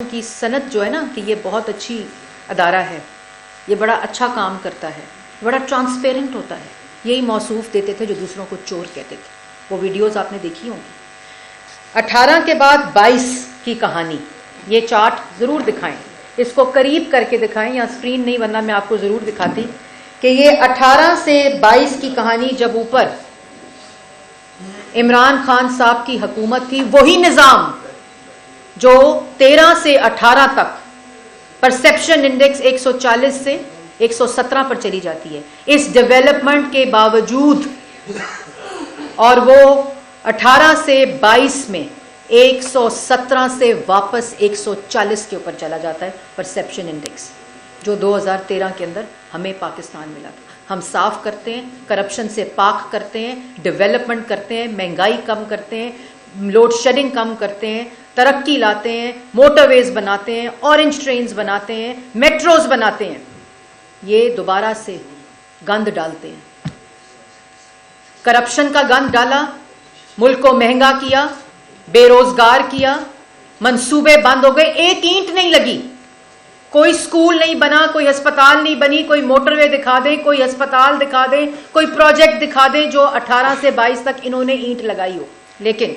کی صنعت جو ہے نا کہ یہ بہت اچھی ادارہ ہے، یہ بڑا اچھا کام کرتا ہے، بڑا ٹرانسپیرنٹ ہوتا ہے، یہی موصوف دیتے تھے جو دوسروں کو چور کہتے تھے. وہ ویڈیوز آپ نے دیکھی ہوں گی. 18 کے بعد 22 کی کہانی، یہ چارٹ ضرور دکھائیں، اس کو قریب کر کے دکھائیں یا اسکرین نہیں ورنہ میں آپ کو ضرور دکھاتی کہ یہ 18 سے 22 کی کہانی. جب اوپر عمران خان صاحب کی حکومت تھی، وہی نظام جو 13 سے 18 تک پرسیپشن انڈیکس 140 سے 117 پر چلی جاتی ہے. اس ڈیولپمنٹ کے باوجود اور وہ 18 سے 22 میں 117 سے واپس 140 کے اوپر چلا جاتا ہے پرسیپشن انڈیکس، جو 2013 کے اندر ہمیں پاکستان ملا تھا. ہم صاف کرتے ہیں، کرپشن سے پاک کرتے ہیں، ڈیولپمنٹ کرتے ہیں، مہنگائی کم کرتے ہیں، لوڈ شیڈنگ کم کرتے ہیں، ترقی لاتے ہیں، موٹر ویز بناتے ہیں، اورنج ٹرینز بناتے ہیں، میٹروز بناتے ہیں. یہ دوبارہ سے گند ڈالتے ہیں، کرپشن کا گند ڈالا، ملک کو مہنگا کیا، بے روزگار کیا، منصوبے بند ہو گئے، ایک اینٹ نہیں لگی، کوئی سکول نہیں بنا، کوئی ہسپتال نہیں بنی. کوئی موٹر وے دکھا دیں، کوئی ہسپتال دکھا دیں، کوئی پروجیکٹ دکھا دیں جو 18 سے 22 تک انہوں نے اینٹ لگائی ہو. لیکن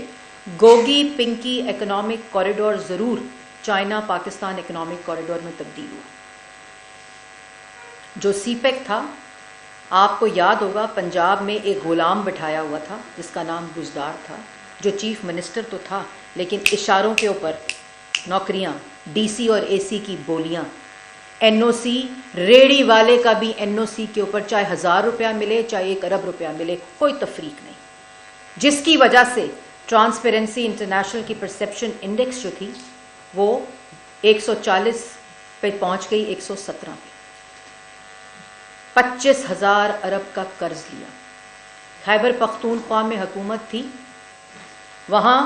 گوگی پنکی اکنامک کوریڈور ضرور چائنا پاکستان اکنامک کوریڈور میں تبدیل ہوا. جو سی پیک تھا، آپ کو یاد ہوگا پنجاب میں ایک غلام بٹھایا ہوا تھا جس کا نام گزدار تھا، جو چیف منسٹر تو تھا لیکن اشاروں کے اوپر نوکریاں، ڈی سی اور اے سی کی بولیاں، این او سی، ریڑی والے کا بھی این او سی کے اوپر چاہے 1000 روپیہ ملے چاہے 1 ارب روپیہ ملے، کوئی تفریق نہیں. جس کی وجہ سے ٹرانسپیرنسی انٹرنیشنل کی پرسیپشن انڈیکس جو تھی وہ 140 پہ پہنچ گئی 117 پہ. 25,000 ارب کا قرض لیا. خیبر پختونخوا میں حکومت تھی، وہاں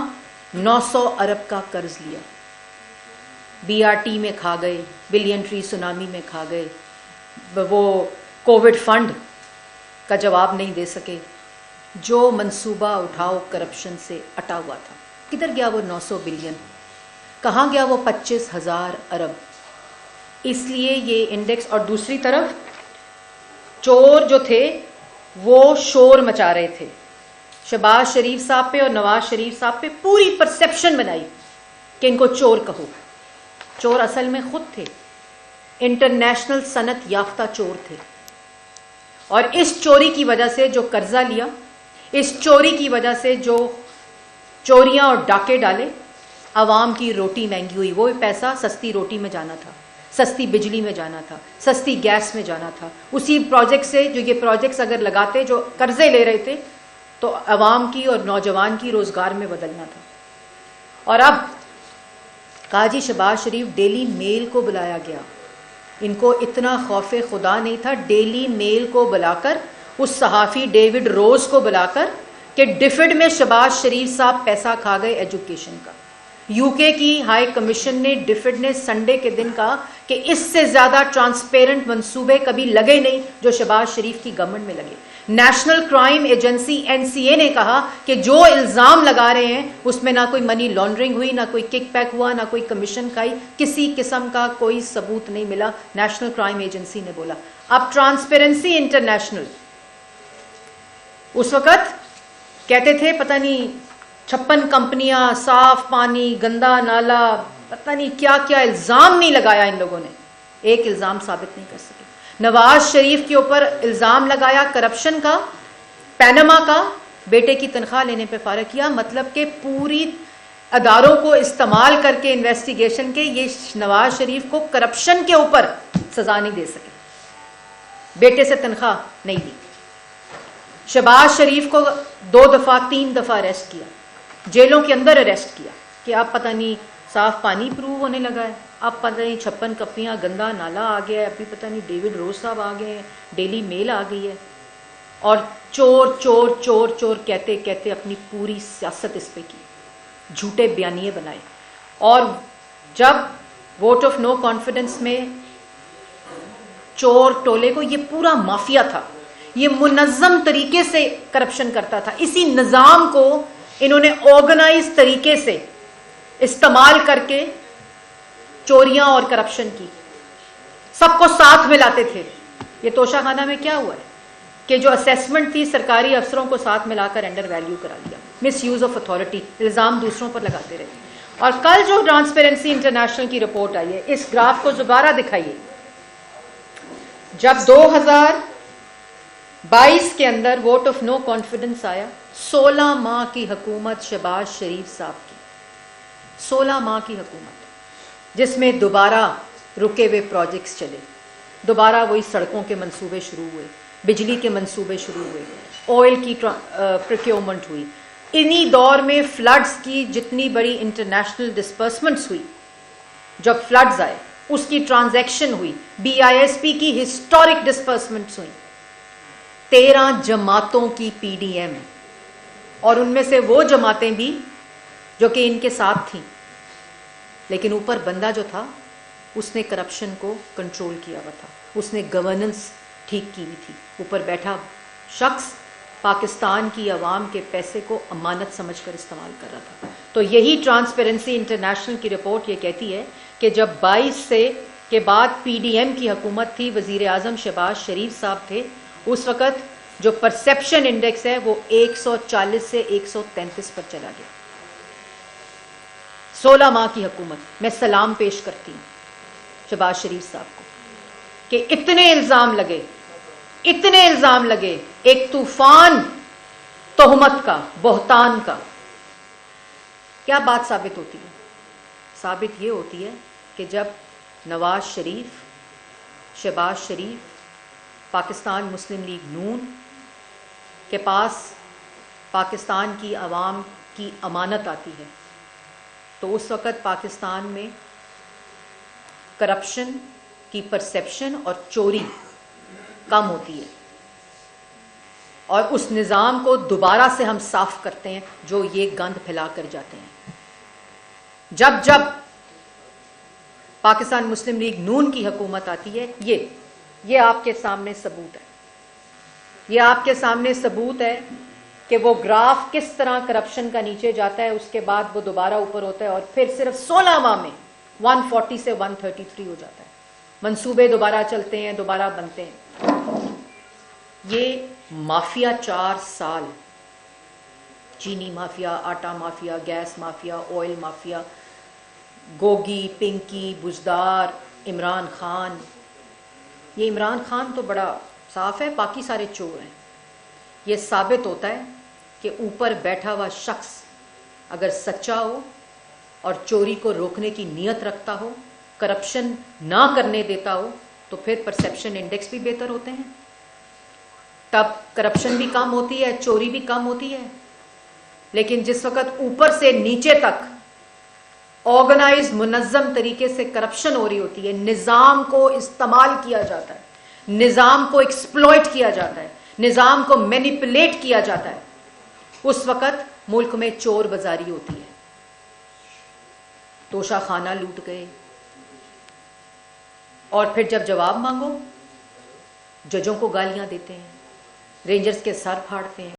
900 ارب کا قرض لیا. بی آر ٹی میں کھا گئے، بلین ٹری سونامی میں کھا گئے، وہ کووڈ فنڈ کا جواب نہیں دے سکے. جو منصوبہ اٹھاؤ کرپشن سے اٹا ہوا تھا، کدھر گیا وہ 900 بلین؟ کہاں گیا وہ 25,000 ارب؟ اس لیے یہ انڈیکس. اور دوسری طرف چور جو تھے وہ شور مچا رہے تھے شہباز شریف صاحب پہ اور نواز شریف صاحب پہ، پوری پرسیپشن بنائی کہ ان کو چور کہو. چور اصل میں خود تھے، انٹرنیشنل صنعت یافتہ چور تھے. اور اس چوری کی وجہ سے جو قرضہ لیا، اس چوری کی وجہ سے جو چوریاں اور ڈاکے ڈالے، عوام کی روٹی مہنگی ہوئی. وہ پیسہ سستی روٹی میں جانا تھا، سستی بجلی میں جانا تھا، سستی گیس میں جانا تھا. اسی پروجیکٹ سے جو یہ پروجیکٹس اگر لگاتے جو قرضے لے رہے تھے تو عوام کی اور نوجوان کی روزگار میں بدلنا تھا. اور اب کہا جی شہباز شریف، ڈیلی میل کو بلایا گیا. ان کو اتنا خوف خدا نہیں تھا، ڈیلی میل کو بلا کر، اس صحافی ڈیوڈ روز کو بلا کر کہ ڈفڈ میں شہباز شریف صاحب پیسہ کھا گئے ایجوکیشن کا. یو کے کی ہائی کمیشن نے، ڈفڈ نے سنڈے کے دن کہا کہ اس سے زیادہ ٹرانسپیرنٹ منصوبے کبھی لگے نہیں جو شہباز شریف کی گورنمنٹ میں لگے. نیشنل کرائم ایجنسی NCA نے کہا کہ جو الزام لگا رہے ہیں اس میں نہ کوئی منی لانڈرنگ ہوئی، نہ کوئی کک بیک ہوا، نہ کوئی کمیشن کھائی، کسی قسم کا کوئی ثبوت نہیں ملا. نیشنل کرائم ایجنسی نے بولا. اب ٹرانسپیرنسی انٹرنیشنل اس وقت کہتے تھے پتہ نہیں 56 کمپنیاں، صاف پانی، گندا نالا، پتہ نہیں کیا کیا الزام نہیں لگایا ان لوگوں نے، ایک الزام ثابت نہیں کر سکے. نواز شریف کے اوپر الزام لگایا کرپشن کا، پینما کا، بیٹے کی تنخواہ لینے پہ فارغ کیا. مطلب کہ پوری اداروں کو استعمال کر کے انویسٹیگیشن کے یہ نواز شریف کو کرپشن کے اوپر سزا نہیں دے سکے. بیٹے سے تنخواہ نہیں دی. شہباز شریف کو 2 دفعہ 3 دفعہ اریسٹ کیا، جیلوں کے اندر اریسٹ کیا کہ اب پتہ نہیں صاف پانی پروو ہونے لگا ہے، اب پتہ نہیں 56 کپیاں گندا نالا آ گیا ہے، ابھی پتہ نہیں ڈیوڈ روز صاحب آ گئے ہیں، ڈیلی میل آ گئی ہے. اور چور چور چور چور کہتے کہتے اپنی پوری سیاست اس پہ کی، جھوٹے بیانیے بنائے. اور جب ووٹ آف نو کانفیڈنس میں چور ٹولے کو، یہ پورا مافیا تھا، یہ منظم طریقے سے کرپشن کرتا تھا. اسی نظام کو انہوں نے آرگنائز طریقے سے استعمال کر کے چوریاں اور کرپشن کی، سب کو ساتھ ملاتے تھے. یہ توشہ خانہ میں کیا ہوا ہے کہ جو اسیسمنٹ تھی سرکاری افسروں کو ساتھ ملا کر انڈر ویلیو کرا دیا، مس یوز آف اتھارٹی، الزام دوسروں پر لگاتے رہے. اور کل جو ٹرانسپیرنسی انٹرنیشنل کی رپورٹ آئی ہے، اس گراف کو دوبارہ دکھائیے. جب 2022 کے اندر ووٹ آف نو کانفیڈنس آیا، 16 ماہ کی حکومت شہباز شریف صاحب کی، 16 ماہ کی حکومت، جس میں دوبارہ رکے ہوئے پروجیکٹس چلے، دوبارہ وہی سڑکوں کے منصوبے شروع ہوئے، بجلی کے منصوبے شروع ہوئے، آئل کی پروکیورمنٹ ہوئی. انہی دور میں فلڈز کی جتنی بڑی انٹرنیشنل ڈسپرسمنٹس ہوئی، جب فلڈز آئے اس کی ٹرانزیکشن ہوئی، BISP کی ہسٹورک ڈسپرسمنٹس ہوئی. 13 جماعتوں کی PDM، اور ان میں سے وہ جماعتیں بھی جو کہ ان کے ساتھ تھیں، لیکن اوپر بندہ جو تھا اس نے کرپشن کو کنٹرول کیا ہوا تھا، اس نے گورننس ٹھیک کی ہوئی تھی. اوپر بیٹھا شخص پاکستان کی عوام کے پیسے کو امانت سمجھ کر استعمال کر رہا تھا. تو یہی ٹرانسپیرنسی انٹرنیشنل کی رپورٹ یہ کہتی ہے کہ جب 22 سے کے بعد PDM کی حکومت تھی، وزیر اعظم شہباز شریف صاحب تھے، اس وقت جو پرسیپشن انڈیکس ہے وہ 140 سے 133 پر چلا گیا. 16 ماہ کی حکومت. میں سلام پیش کرتی ہوں شہباز شریف صاحب کو کہ اتنے الزام لگے، ایک طوفان تہمت کا، بہتان کا. کیا بات ثابت ہوتی ہے؟ ثابت یہ ہوتی ہے کہ جب نواز شریف، شہباز شریف، پاکستان مسلم لیگ نون کے پاس پاکستان کی عوام کی امانت آتی ہے، تو اس وقت پاکستان میں کرپشن کی پرسیپشن اور چوری کم ہوتی ہے، اور اس نظام کو دوبارہ سے ہم صاف کرتے ہیں جو یہ گند پھیلا کر جاتے ہیں. جب پاکستان مسلم لیگ نون کی حکومت آتی ہے، یہ آپ کے سامنے ثبوت ہے. یہ آپ کے سامنے ثبوت ہے کہ وہ گراف کس طرح کرپشن کا نیچے جاتا ہے، اس کے بعد وہ دوبارہ اوپر ہوتا ہے، اور پھر صرف 16 ماہ میں 140 سے 133 ہو جاتا ہے. منصوبے دوبارہ چلتے ہیں، دوبارہ بنتے ہیں. یہ مافیا 4 سال، چینی مافیا، آٹا mafia, gas mafia, oil mafia, Gogi, Pinky, Buzdar, Imran Khan. یہ عمران خان تو بڑا صاف ہے، باقی سارے چور ہیں. یہ ثابت ہوتا ہے کہ اوپر بیٹھا ہوا شخص اگر سچا ہو اور چوری کو روکنے کی نیت رکھتا ہو، کرپشن نہ کرنے دیتا ہو، تو پھر پرسیپشن انڈیکس بھی بہتر ہوتے ہیں. تب کرپشن بھی کم ہوتی ہے، چوری بھی کم ہوتی ہے. لیکن جس وقت اوپر سے نیچے تک آرگنائز منظم طریقے سے کرپشن ہو رہی ہوتی ہے، نظام کو استعمال کیا جاتا ہے، نظام کو ایکسپلوئٹ کیا جاتا ہے، نظام کو مینیپولیٹ کیا جاتا ہے، اس وقت ملک میں چور بازاری ہوتی ہے. توشہ خانہ لوٹ گئے، اور پھر جب جواب مانگو ججوں کو گالیاں دیتے ہیں، رینجرز کے سر پھاڑتے ہیں.